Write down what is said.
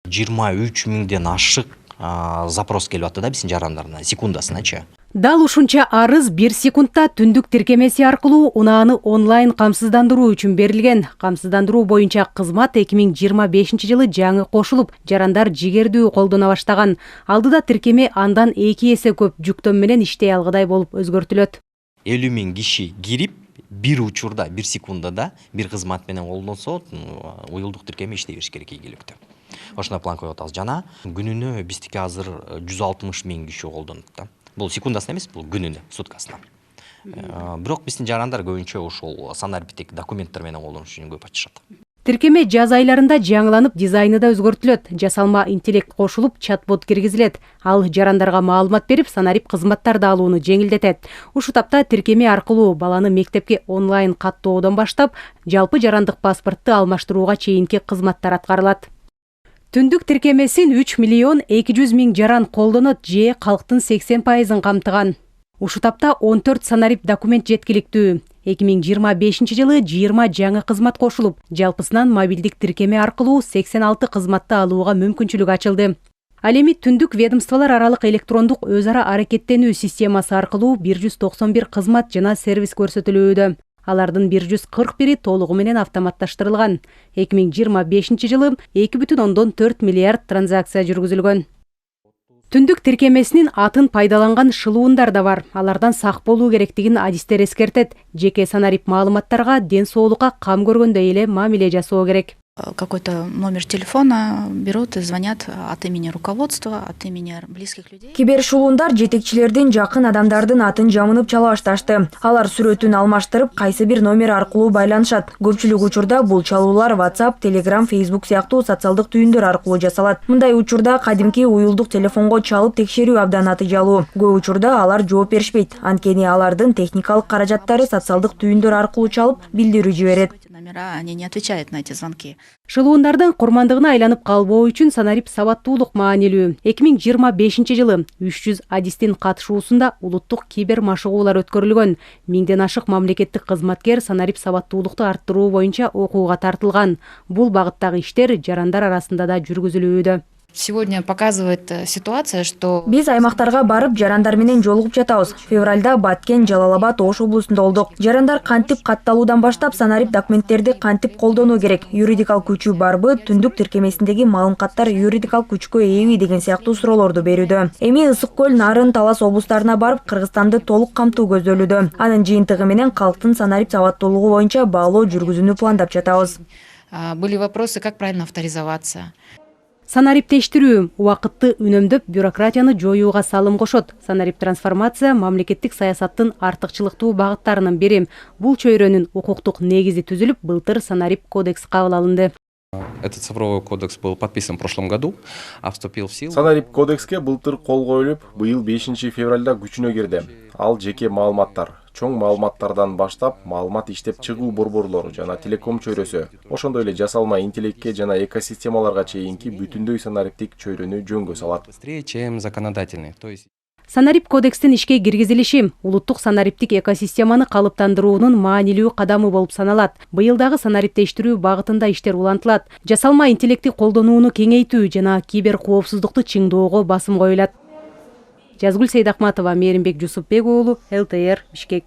23 миңден ашык запрос келип атты да биздин жарандарына секундасыначы. Дал ушунча арыз 1 секундта түндүк тиркемеси аркылуу унааны онлайн камсыздандыруу үчүн берилген. Камсыздандыруу боюнча кызмат 2025-жылы жаңы кошулуп, жарандар жигердүү колдоно баштаган. Алдыда тиркеме андан 2 эсе көп жүктөм менен иштей алгыдай болуп өзгөртүлөт. 50 миң киши кирип, бир учурда, 1 секундада бир кызмат менен колдонсо, уюлдук тиркеме иштей бериш керек ийгиликтүү. Ошондой план коюп атабыз. Жана күнүнө биздики азыр 160 миң киши колдонот да. Бул секундасына эмес, бул күнүнө, суткасына. Бирок биздин жарандар көбүнчө ушул санарбиттеги документтер менен колдонуш үчүн көп ачышат. Тиркеме жаз айларында жаңыланып, дизайны да өзгөртүлөт. Жасалма интеллект кошулуп, чат-бот киргизилет. Ал жарандарга маалымат берип, санарип кызматтарды алууну жеңилдетет. Ушу тапта тиркеме аркылуу баланы мектепке онлайн каттоодон баштап, жалпы жарандык паспортты алмаштырууга чейинки кызматтар аткарылат. Түндүк тиркемесин 3 миллион 200 миң жаран колдонот, же калктын 80%-ын камтыган. Ушу тапта 14 санарип документ жеткиликтүү. 2025-жылы 20 жаңы кызмат кошулуп, жалпысынан мобилдик тиркеме аркылуу 86 кызматты алууга мүмкүнчүлүк ачылды. Ал эми түндүк ведомстволор аралык электрондук өз ара аракеттенүү системасы аркылуу 191 кызмат жана сервис көрсөтүлүүдө. Алардын 141-и толугу менен автоматташтырылган. 2025-жылы 2,4 миллиард транзакция жүргүзүлгөн. Түндүк тиркемесинин атын пайдаланган шылуундар да бар. Алардан сак болуу керектигин адистер эскертет. Жеке санарип маалыматтарга, ден соолукка кам көргөндөй эле мамиле жасоо керек. Какой-то номер телефона берут и звонят от имени руководства, от имени близких людей. Кибершулундар жетекчилердин жакын адамдардын атын жамынып чала башташты. Алар сүрөтүн алмаштырып, кайсы бир номер аркылуу байланышат. Көпчүлүк учурда бул чалуулар WhatsApp, Telegram, Facebook сыяктуу социалдык түйүндөр аркылуу жасалат. Мындай учурда кадимки уюлдук телефонго чалып текшерүү абдан натыйжалуу. Көп учурда алар жооп беришпейт. Анткени алардын техникалык каражаттары социалдык түйүндөр аркылуу чалып билдирүү жиберет. Номера, они не отвечают на эти звонки. Шылуундардын курмандыгына айланып калбоо үчүн санарип сабаттуулук маанилүү. 2025-жылы 300 адистин катышуусунда улуттук кибер машыгуулар өткөрүлгөн. 1000ден ашык мамлекеттик кызматкер санарип сабаттуулукту арттыруу боюнча окууга тартылган. Бул багыттагы иштер жарандар арасында да жүргүзүлүүдө. Сегодня показывает ситуация, что Биз аймактарга барып жарандар менен жолугуп жатабыз. Февралда Баткен, Жалал-Абад, Ош облусунда болдук. Жарандар кантип катталуудан баштап санарип документтерди кантип колдонуу керек, юридикалык күчү барбы, түндүк тиркемесиндеги маалыматтар юридикалык күчкө ээби деген сыяктуу суроолорду берүүдө. Эми Ысык көл, Нарын, Талас облустарына барып Кыргызстанды толук камтуу көздөлүүдө. Анын жыйынтыгы менен калктын санарип сабаттуулугу боюнча баалоо жүргүзүүнү пландап жатабыз. Были вопросы, как правильно авторизоваться. Санариптештирүү убакытты үнөмдөп, бюрократияны жоюуга салым кошот. Санарип трансформация мамлекеттик саясаттын артыкчылыктуу багыттарынын бири. Бул чөйрөнүн укуктук негизи түзүлүп, былтыр санарип кодекс кабыл алынды. Этот цифровой кодекс был подписан в прошлом году, а вступил в силу. Санарип кодекске былтыр кол коюлуп, быйыл 5 февралда күчүнө кирди. Ал жеке маалыматтар, чоң маалыматтардан баштап маалымат иштеп чыгуу борборлору жана телеком чөйрөсү, ошондой эле жасалма интеллектке жана экосистемаларга чейинки бүтүндөй санариптик чөйрөнү жөнгө салат. Быстрее, чем законодательный. То есть Санарип кодекстин ишке киргизилиши улуттук санариптик экосистеманы калыптандыруунун маанилүү кадамы болуп саналат. Быйылдагы санариптештирүү багытында иштер улантылат. Жасалма интеллекти колдонууну кеңейтүү жана кибер коопсуздукту чыңдоого басым коюлат. Жазгүл Сейдахматова, Мээринбек Жусупбек уулу, ЛТР, Бишкек.